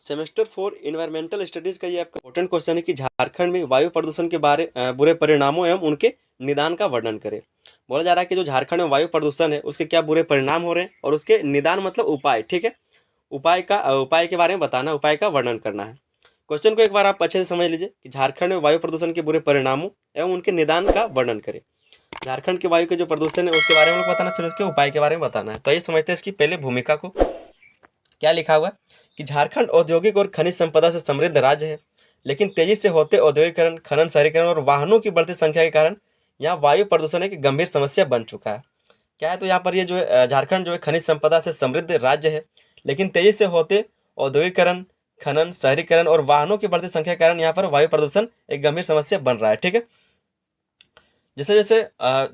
Semester 4 environmental studies का ये आपका इंपॉर्टेंट क्वेश्चन है कि झारखंड में वायु प्रदूषण के बुरे परिणामों एवं उनके निदान का वर्णन करें। बोला जा रहा है कि जो झारखंड में वायु प्रदूषण है उसके क्या बुरे परिणाम हो रहे हैं और उसके निदान मतलब उपाय। ठीक है, उपाय के बारे में बताना, उपाय का वर्णन करना है। क्वेश्चन को एक बार आप अच्छे से समझ लीजिए कि झारखंड में वायु प्रदूषण के बुरे परिणामों एवं उनके निदान का वर्णन करें। झारखंड के वायु के जो प्रदूषण है उसके बारे में बताना, फिर उसके उपाय के बारे में बताना है। तो ये समझते हैं इसकी पहले भूमिका को। क्या लिखा हुआ है कि झारखंड औद्योगिक और खनिज संपदा से समृद्ध राज्य है, लेकिन तेजी से होते औद्योगिकरण, खनन, शहरीकरण और वाहनों की बढ़ती संख्या के कारण यहाँ वायु प्रदूषण एक गंभीर समस्या बन चुका है। क्या है, तो यहाँ पर ये जो है झारखंड जो है खनिज संपदा से समृद्ध राज्य है, लेकिन तेजी से होते औद्योगिकरण, खनन, शहरीकरण और वाहनों की बढ़ती संख्या के कारण यहाँ पर वायु प्रदूषण एक गंभीर समस्या बन रहा है। ठीक है, जैसे जैसे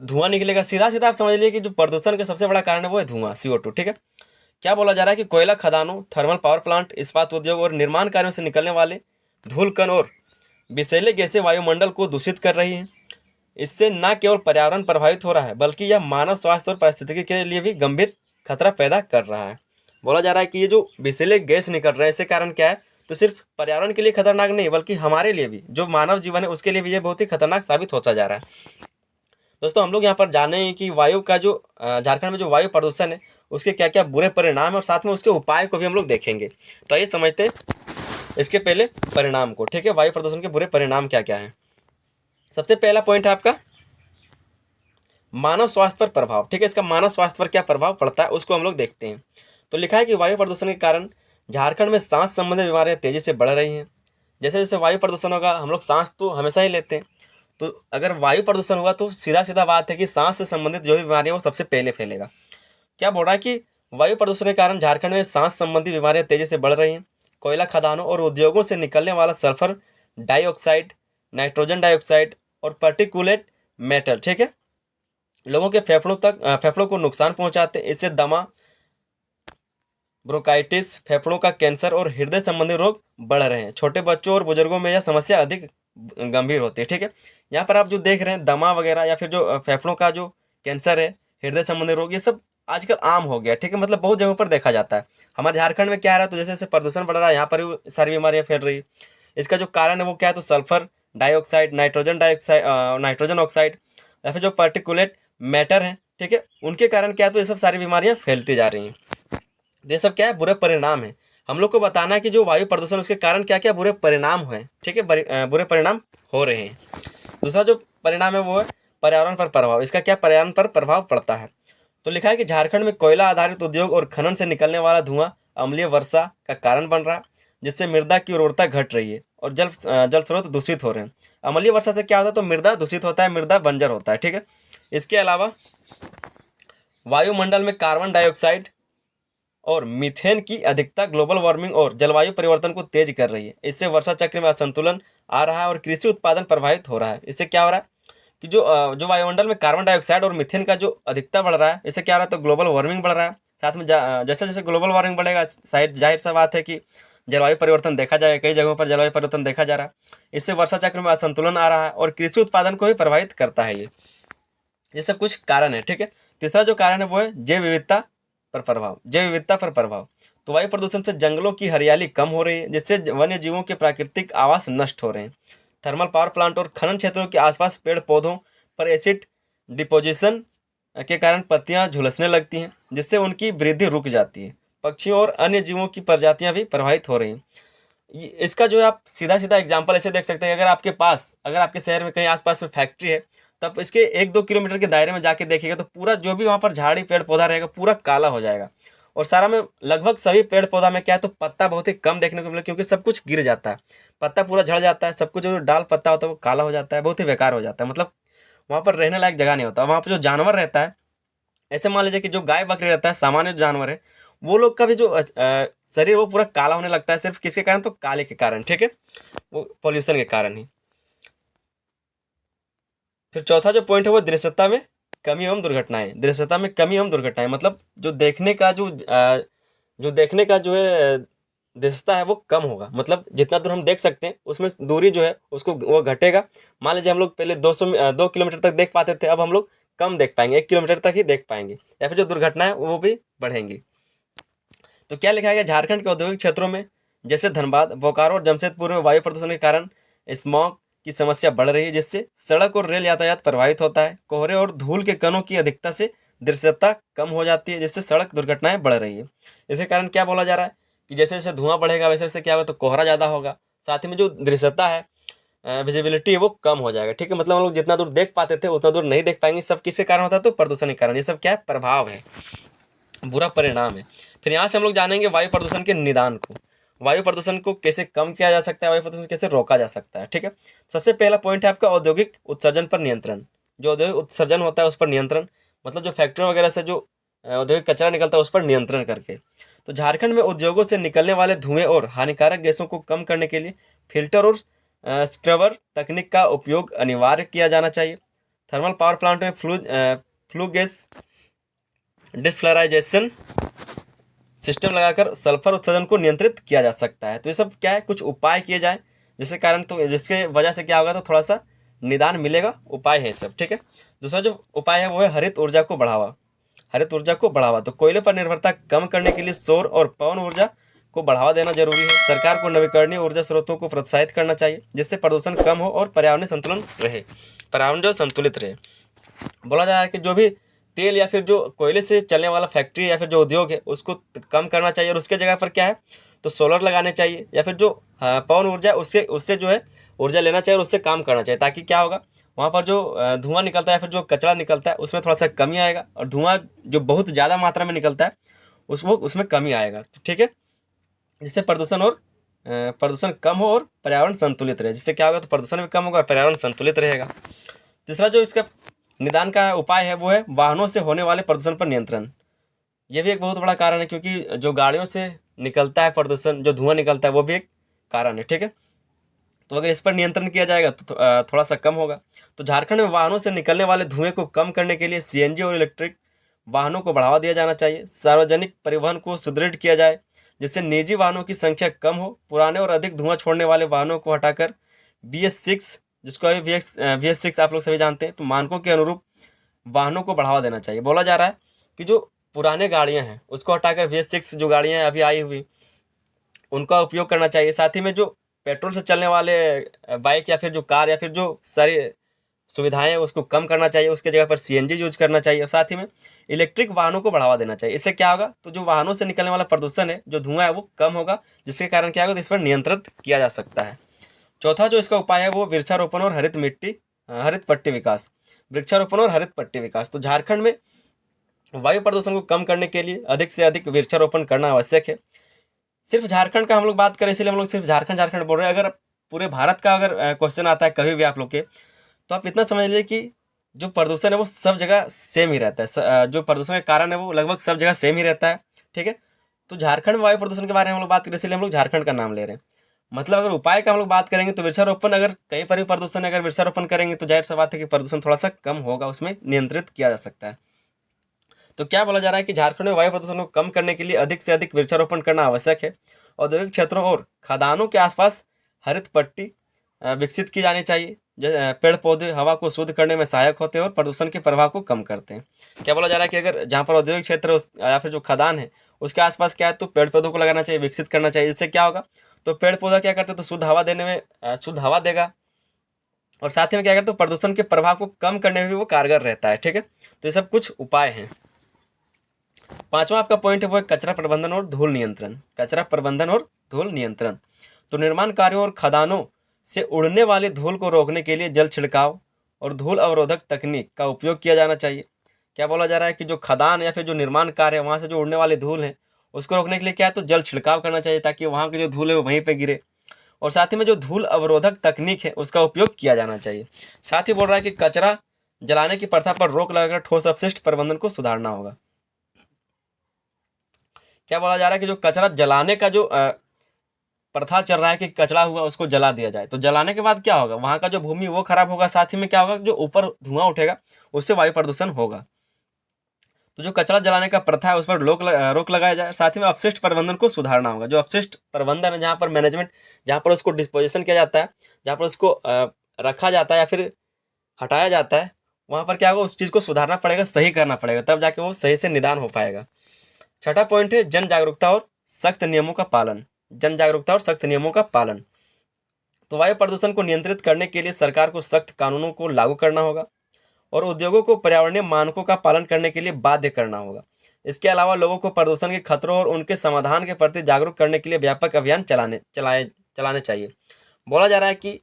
धुआं निकलेगा, सीधा सीधा आप समझ लीजिए कि जो प्रदूषण का सबसे बड़ा कारण है वो है धुआं, CO2। ठीक है, क्या बोला जा रहा है कि कोयला खदानों, थर्मल पावर प्लांट, इस्पात उद्योग और निर्माण कार्यों से निकलने वाले धूल कण और विषैले गैसें वायुमंडल को दूषित कर रही हैं। इससे न केवल पर्यावरण प्रभावित हो रहा है, बल्कि यह मानव स्वास्थ्य और पारिस्थितिकी के लिए भी गंभीर खतरा पैदा कर रहा है। बोला जा रहा है कि ये जो विषैले गैस निकल रहे हैं, इससे कारण क्या है, तो सिर्फ पर्यावरण के लिए खतरनाक नहीं, बल्कि हमारे लिए भी, जो मानव जीवन है उसके लिए भी ये बहुत ही खतरनाक साबित होता जा रहा है। दोस्तों, हम लोग यहाँ पर जाने हैं कि वायु का जो झारखंड में जो वायु प्रदूषण है उसके क्या क्या बुरे परिणाम है और साथ में उसके उपाय को भी हम लोग देखेंगे। तो आइए समझते हैं इसके पहले परिणाम को। ठीक है, वायु प्रदूषण के बुरे परिणाम क्या क्या हैं। सबसे पहला पॉइंट है आपका मानव स्वास्थ्य पर प्रभाव। ठीक है, इसका मानव स्वास्थ्य पर क्या प्रभाव पड़ता है उसको हम लोग देखते हैं। तो लिखा है कि वायु प्रदूषण के कारण झारखंड में सांस संबंधी बीमारियां तेजी से बढ़ रही हैं। जैसे जैसे वायु प्रदूषण होगा, हम लोग सांस तो हमेशा ही लेते हैं, तो अगर वायु प्रदूषण हुआ तो सीधा सीधा बात है कि सांस से संबंधित जो भी बीमारी है वो सबसे पहले फैलेगा। क्या बोल रहा है कि वायु प्रदूषण के कारण झारखंड में सांस संबंधी बीमारियां तेजी से बढ़ रही हैं। कोयला खदानों और उद्योगों से निकलने वाला सल्फर डाइऑक्साइड, नाइट्रोजन डाइऑक्साइड और पर्टिकुलेट मेटल, ठीक है, लोगों के फेफड़ों को नुकसान पहुंचाते हैं। इससे दमा, ब्रोंकाइटिस, फेफड़ों का कैंसर और हृदय संबंधी रोग बढ़ रहे हैं। छोटे बच्चों और बुजुर्गों में यह समस्या अधिक गंभीर होती है। ठीक है, यहाँ पर आप जो देख रहे हैं दमा वगैरह या फिर जो फेफड़ों का जो कैंसर है, हृदय संबंधी रोग, ये सब आजकल आम हो गया। ठीक है, मतलब बहुत जगहों पर देखा जाता है। हमारे झारखंड में क्या है, तो जैसे जैसे प्रदूषण बढ़ रहा है यहाँ पर भी सारी बीमारियाँ फैल रही है। इसका जो कारण है वो क्या है, तो सल्फर डाइऑक्साइड, नाइट्रोजन ऑक्साइड या फिर जो पर्टिकुलेट मैटर है, ठीक है, उनके कारण क्या है, तो ये सब सारी बीमारियाँ फैलती जा रही हैं। ये सब क्या है, बुरे परिणाम है। हम लोग को बताना है कि जो वायु प्रदूषण उसके कारण क्या क्या बुरे परिणाम हुए। ठीक है, बुरे परिणाम हो रहे हैं। दूसरा जो परिणाम है वो है पर्यावरण पर प्रभाव। इसका क्या पर्यावरण पर प्रभाव पड़ता है। तो लिखा है कि झारखंड में कोयला आधारित उद्योग और खनन से निकलने वाला धुआं अम्लीय वर्षा का कारण बन रहा है, जिससे मृदा की उर्वरता घट रही है और जल स्रोत दूषित हो रहे हैं। अम्लीय वर्षा से क्या होता है, तो मृदा दूषित होता है, मृदा बंजर होता है। ठीक है, इसके अलावा वायुमंडल में कार्बन डाइऑक्साइड और मीथेन की अधिकता ग्लोबल वार्मिंग और जलवायु परिवर्तन को तेज कर रही है। इससे वर्षा चक्र में असंतुलन आ रहा है और कृषि उत्पादन प्रभावित हो रहा है। इससे क्या हो रहा है कि जो वायुमंडल में कार्बन डाइऑक्साइड और मीथेन का जो अधिकता बढ़ रहा है, इससे क्या हो रहा है, तो ग्लोबल वार्मिंग बढ़ रहा है। साथ में जैसे जैसे ग्लोबल वार्मिंग बढ़ेगा, जाहिर सा बात है कि जलवायु परिवर्तन देखा जाएगा, कई जगहों पर जलवायु परिवर्तन देखा जा रहा है। इससे वर्षा चक्र में असंतुलन आ रहा है और कृषि उत्पादन को भी प्रभावित करता है। ये सब कुछ कारण है। ठीक है, तीसरा जो कारण है वो है जैव विविधता पर प्रभाव। तो वायु प्रदूषण से जंगलों की हरियाली कम हो रही है, जिससे वन्य जीवों के प्राकृतिक आवास नष्ट हो रहे हैं। थर्मल पावर प्लांट और खनन क्षेत्रों के आसपास पेड़ पौधों पर एसिड डिपोजिशन के कारण पत्तियां झुलसने लगती हैं, जिससे उनकी वृद्धि रुक जाती है। पक्षियों और अन्य जीवों की प्रजातियां भी प्रभावित हो रही हैं। इसका जो है आप सीधा सीधा एग्जाम्पल ऐसे देख सकते हैं, अगर आपके शहर में कहीं आसपास में फैक्ट्री है, तो आप इसके 1-2 किलोमीटर के दायरे में जाके देखिएगा तो पूरा जो भी वहाँ पर झाड़ी पेड़ पौधा रहेगा पूरा काला हो जाएगा। और सारा में लगभग सभी पेड़ पौधा में क्या है, तो पत्ता बहुत ही कम देखने को मिलेगा, क्योंकि सब कुछ गिर जाता है, पत्ता पूरा झड़ जाता है, सब कुछ जो डाल पत्ता होता है वो काला हो जाता है, बहुत ही बेकार हो जाता है। मतलब वहाँ पर रहने लायक जगह नहीं होता। वहाँ पर जो जानवर रहता है, ऐसे मान लीजिए कि जो गाय बकरी रहता है, सामान्य जानवर है, वो लोग का भी जो शरीर वो पूरा काला होने लगता है, सिर्फ किसके कारण, तो काले के कारण। ठीक है, वो पोल्यूशन के कारण ही। फिर चौथा जो पॉइंट है वो दृश्यता में कमी एवं दुर्घटनाएं। दृश्यता में कमी एवं दुर्घटनाएं मतलब जो देखने का जो है दृश्यता है वो कम होगा। मतलब जितना दूर हम देख सकते हैं उसमें दूरी जो है उसको वो घटेगा। मान लीजिए हम लोग पहले 2 किलोमीटर तक देख पाते थे, अब हम लोग कम देख पाएंगे, 1 किलोमीटर तक ही देख पाएंगे। या फिर जो दुर्घटना है वो भी बढ़ेंगी। तो क्या लिखा गया, झारखंड के औद्योगिक क्षेत्रों में जैसे धनबाद, बोकारो और जमशेदपुर में वायु प्रदूषण के कारण स्मॉग की समस्या बढ़ रही है, जिससे सड़क और रेल यातायात प्रभावित होता है। कोहरे और धूल के कणों की अधिकता से दृश्यता कम हो जाती है, जिससे सड़क दुर्घटनाएं बढ़ रही है। इसके कारण क्या बोला जा रहा है कि जैसे जैसे धुआं बढ़ेगा वैसे वैसे क्या होगा, तो कोहरा ज़्यादा होगा, साथ ही में जो दृश्यता है, विजिबिलिटी है, वो कम हो जाएगा। ठीक है, मतलब हम लोग जितना दूर देख पाते थे उतना दूर नहीं देख पाएंगे। सब किसके कारण होता है, तो प्रदूषण के कारण। ये सब क्या है, प्रभाव है, बुरा परिणाम है। फिर यहाँ से हम लोग जानेंगे वायु प्रदूषण के निदान को। वायु प्रदूषण को कैसे कम किया जा सकता है, वायु प्रदूषण कैसे रोका जा सकता है। ठीक है, सबसे पहला पॉइंट है आपका औद्योगिक उत्सर्जन पर नियंत्रण। जो औद्योगिक उत्सर्जन होता है उस पर नियंत्रण, मतलब जो फैक्ट्री वगैरह से जो औद्योगिक कचरा निकलता है उस पर नियंत्रण करके। तो झारखंड में उद्योगों से निकलने वाले धुएं और हानिकारक गैसों को कम करने के लिए फिल्टर और स्क्रबर तकनीक का उपयोग अनिवार्य किया जाना चाहिए। थर्मल पावर प्लांट में फ्लू गैस डिफ्लोराइजेशन सिस्टम लगाकर सल्फर उत्सर्जन को नियंत्रित किया जा सकता है। तो ये सब क्या है, कुछ उपाय किए जाए जिसके कारण, तो जिसके वजह से क्या होगा, तो थोड़ा सा निदान मिलेगा, उपाय है सब। ठीक है, दूसरा जो उपाय है वो है हरित ऊर्जा को बढ़ावा। हरित ऊर्जा को बढ़ावा, तो कोयले पर निर्भरता कम करने के लिए सौर और पवन ऊर्जा को बढ़ावा देना जरूरी है। सरकार को नवीकरणीय ऊर्जा स्रोतों को प्रोत्साहित करना चाहिए, जिससे प्रदूषण कम हो और पर्यावरण संतुलन रहे, पर्यावरण जो संतुलित रहे। बोला जा रहा है कि जो भी तेल या फिर जो कोयले से चलने वाला फैक्ट्री या फिर जो उद्योग है उसको कम करना चाहिए, और उसके जगह पर क्या है, तो सोलर लगाने चाहिए, या फिर जो पवन ऊर्जा है उससे उससे जो है ऊर्जा लेना चाहिए और उससे काम करना चाहिए, ताकि क्या होगा, वहाँ पर जो धुआं निकलता है या फिर जो कचरा निकलता है उसमें थोड़ा सा कमी आएगा, और धुआं जो बहुत ज़्यादा मात्रा में निकलता है उसमें कमी आएगा। तो ठीक है, जिससे प्रदूषण कम हो और पर्यावरण संतुलित रहे। जिससे क्या होगा, तो प्रदूषण भी कम होगा और पर्यावरण संतुलित रहेगा। तीसरा जो इसका निदान का उपाय है वो है वाहनों से होने वाले प्रदूषण पर नियंत्रण। ये भी एक बहुत बड़ा कारण है, क्योंकि जो गाड़ियों से निकलता है प्रदूषण, जो धुआं निकलता है, वो भी एक कारण है। ठीक है, तो अगर इस पर नियंत्रण किया जाएगा तो थोड़ा सा कम होगा। तो झारखंड में वाहनों से निकलने वाले धुएं को कम करने के लिए सीएनजी और इलेक्ट्रिक वाहनों को बढ़ावा दिया जाना चाहिए। सार्वजनिक परिवहन को सुदृढ़ किया जाए, जिससे निजी वाहनों की संख्या कम हो। पुराने और अधिक धुआं छोड़ने वाले वाहनों को हटाकर BS6, जिसको अभी VS6 आप लोग सभी जानते हैं, तो मानकों के अनुरूप वाहनों को बढ़ावा देना चाहिए। बोला जा रहा है कि जो पुराने गाड़ियां हैं उसको हटाकर VS6 जो गाड़ियां अभी आई हुई उनका उपयोग करना चाहिए। साथ ही में जो पेट्रोल से चलने वाले बाइक या फिर जो कार या फिर जो सारी सुविधाएं हैं उसको कम करना चाहिए, उसके जगह पर सीएनजी यूज करना चाहिए। और साथ ही में इलेक्ट्रिक वाहनों को बढ़ावा देना चाहिए। इससे क्या होगा, तो जो वाहनों से निकलने वाला प्रदूषण है, जो धुआं है, वो कम होगा, जिसके कारण क्या होगा, तो इस पर नियंत्रित किया जा सकता है। चौथा जो इसका उपाय है वो वृक्षारोपण और हरित पट्टी विकास। वृक्षारोपण और हरित पट्टी विकास, तो झारखंड में वायु प्रदूषण को कम करने के लिए अधिक से अधिक वृक्षारोपण करना आवश्यक है। सिर्फ झारखंड का हम लोग बात करें इसलिए हम लोग सिर्फ झारखंड झारखंड बोल रहे हैं। अगर पूरे भारत का अगर क्वेश्चन आता है कभी भी आप लोग के, तो आप इतना समझ लीजिए कि जो प्रदूषण है वो सब जगह सेम ही रहता है। जो प्रदूषण का कारण है वो लगभग सब जगह सेम ही रहता है। ठीक है, तो झारखंड में वायु प्रदूषण के बारे में हम लोग बात करें इसलिए हम लोग झारखंड का नाम ले रहे हैं। मतलब अगर उपाय का हम लोग बात करेंगे तो वृक्षारोपण, अगर कहीं पर भी प्रदूषण है, अगर वृक्षारोपण करेंगे तो जाहिर सा बात है कि प्रदूषण थोड़ा सा कम होगा, उसमें नियंत्रित किया जा सकता है। तो क्या बोला जा रहा है कि झारखंड में वायु प्रदूषण को कम करने के लिए अधिक से अधिक वृक्षारोपण करना आवश्यक है। औद्योगिक क्षेत्रों और खदानों के आसपास हरित पट्टी विकसित की जानी चाहिए। पेड़ पौधे हवा को शुद्ध करने में सहायक होते हैं और प्रदूषण के प्रभाव को कम करते हैं। क्या बोला जा रहा है कि अगर जहाँ पर औद्योगिक क्षेत्र या फिर जो खदान है उसके आसपास क्या है, तो पेड़ पौधों को लगाना चाहिए, विकसित करना चाहिए। इससे क्या होगा, तो पेड़ पौधा क्या करते हैं, तो शुद्ध हवा देने में शुद्ध हवा देगा, और साथ ही में क्या करते हैं, तो प्रदूषण के प्रभाव को कम करने में भी वो कारगर रहता है। ठीक है, तो ये सब कुछ उपाय हैं। पांचवा आपका पॉइंट है वो है कचरा प्रबंधन और धूल नियंत्रण। कचरा प्रबंधन और धूल नियंत्रण, तो निर्माण कार्यों और खदानों से उड़ने वाली धूल को रोकने के लिए जल छिड़काव और धूल अवरोधक तकनीक का उपयोग किया जाना चाहिए। क्या बोला जा रहा है कि जो खदान या फिर जो निर्माण कार्य है वहाँ से जो उड़ने वाली धूल है उसको रोकने के लिए क्या है, तो जल छिड़काव करना चाहिए, ताकि वहाँ की जो धूल है वो वहीं पर गिरे। और साथ ही में जो धूल अवरोधक तकनीक है उसका उपयोग किया जाना चाहिए। साथ ही बोल रहा है कि कचरा जलाने की प्रथा पर रोक लगाकर ठोस अपशिष्ट प्रबंधन को सुधारना होगा। क्या बोला जा रहा है कि जो कचरा जलाने का जो प्रथा चल रहा है कि कचरा हुआ उसको जला दिया जाए, तो जलाने के बाद क्या होगा, वहाँ का जो भूमि वो खराब होगा, साथ ही में क्या होगा, जो ऊपर धुआं उठेगा उससे वायु प्रदूषण होगा। तो जो कचरा जलाने का प्रथा है उस पर रोक लगाया जाए। साथ ही में अपशिष्ट प्रबंधन को सुधारना होगा। जो अपशिष्ट प्रबंधन है, जहाँ पर मैनेजमेंट, जहाँ पर उसको डिस्पोजिशन किया जाता है, जहाँ पर उसको रखा जाता है या फिर हटाया जाता है, वहाँ पर क्या होगा, उस चीज़ को सुधारना पड़ेगा, सही करना पड़ेगा, तब जाके वो सही से निदान हो पाएगा। छठा पॉइंट है जन जागरूकता और सख्त नियमों का पालन। जन जागरूकता और सख्त नियमों का पालन। तो वायु प्रदूषण को नियंत्रित करने के लिए सरकार को सख्त कानूनों को लागू करना होगा और उद्योगों को पर्यावरणीय मानकों का पालन करने के लिए बाध्य करना होगा। इसके अलावा लोगों को प्रदूषण के खतरों और उनके समाधान के प्रति जागरूक करने के लिए व्यापक अभियान चलाने चाहिए। बोला जा रहा है कि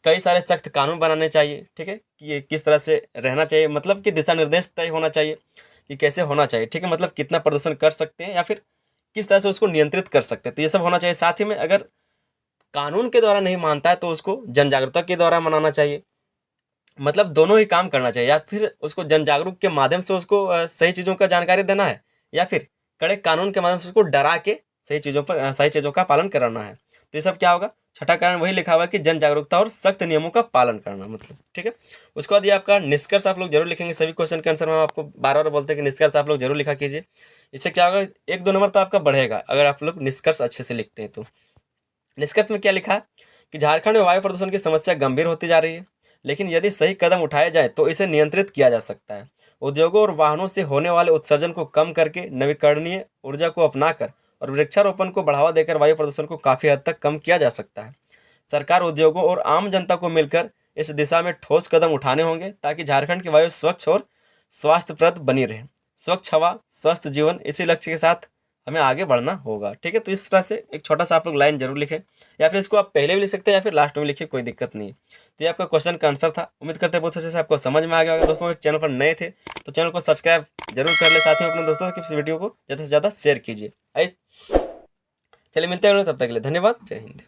कई सारे सख्त कानून बनाने चाहिए, ठीक है, कि ये किस तरह से रहना चाहिए, मतलब कि दिशा निर्देश तय होना चाहिए कि कैसे होना चाहिए, ठीक है, मतलब कितना प्रदूषण कर सकते हैं या फिर किस तरह से उसको नियंत्रित कर सकते हैं, तो ये सब होना चाहिए। साथ ही में अगर कानून के द्वारा नहीं मानता है तो उसको जन जागरूकता के द्वारा मनाना चाहिए, मतलब दोनों ही काम करना चाहिए। या फिर उसको जन जागरूक के माध्यम से उसको सही चीज़ों का जानकारी देना है, या फिर कड़े कानून के माध्यम से उसको डरा के सही चीज़ों का पालन कराना है। तो ये सब क्या होगा, छठा कारण वही लिखा हुआ है कि जन जागरूकता और सख्त नियमों का पालन करना, मतलब ठीक है। उसके बाद ये आपका निष्कर्ष आप लोग जरूर लिखेंगे। सभी क्वेश्चन के आंसर में आपको बार बार बोलते हैं कि निष्कर्ष आप लोग जरूर लिखा कीजिए। इससे क्या होगा, 1-2 नंबर तो आपका बढ़ेगा अगर आप लोग निष्कर्ष अच्छे से लिखते हैं। तो निष्कर्ष में क्या लिखा है कि झारखंड में वायु प्रदूषण की समस्या गंभीर होती जा रही है, लेकिन यदि सही कदम उठाए जाए तो इसे नियंत्रित किया जा सकता है। उद्योगों और वाहनों से होने वाले उत्सर्जन को कम करके नवीकरणीय ऊर्जा को अपनाकर और वृक्षारोपण को बढ़ावा देकर वायु प्रदूषण को काफ़ी हद तक कम किया जा सकता है। सरकार, उद्योगों और आम जनता को मिलकर इस दिशा में ठोस कदम उठाने होंगे ताकि झारखंड की वायु स्वच्छ और स्वास्थ्यप्रद बनी रहे। स्वच्छ हवा, स्वस्थ जीवन, इसी लक्ष्य के साथ हमें आगे बढ़ना होगा, ठीक है। तो इस तरह से एक छोटा सा आप लोग लाइन जरूर लिखें, या फिर इसको आप पहले भी लिख सकते हैं या फिर लास्ट में लिखिए, कोई दिक्कत नहीं है। तो ये आपका क्वेश्चन का आंसर था। उम्मीद करते हैं बहुत अच्छे से आपको समझ में आ गया होगा। दोस्तों, चैनल पर नए थे तो चैनल को सब्सक्राइब जरूर कर ले, साथ ही अपने दोस्तों की इस वीडियो को ज़्यादा से ज़्यादा शेयर कीजिए। चलिए मिलते हैं, तब तक के लिए धन्यवाद। जय हिंद।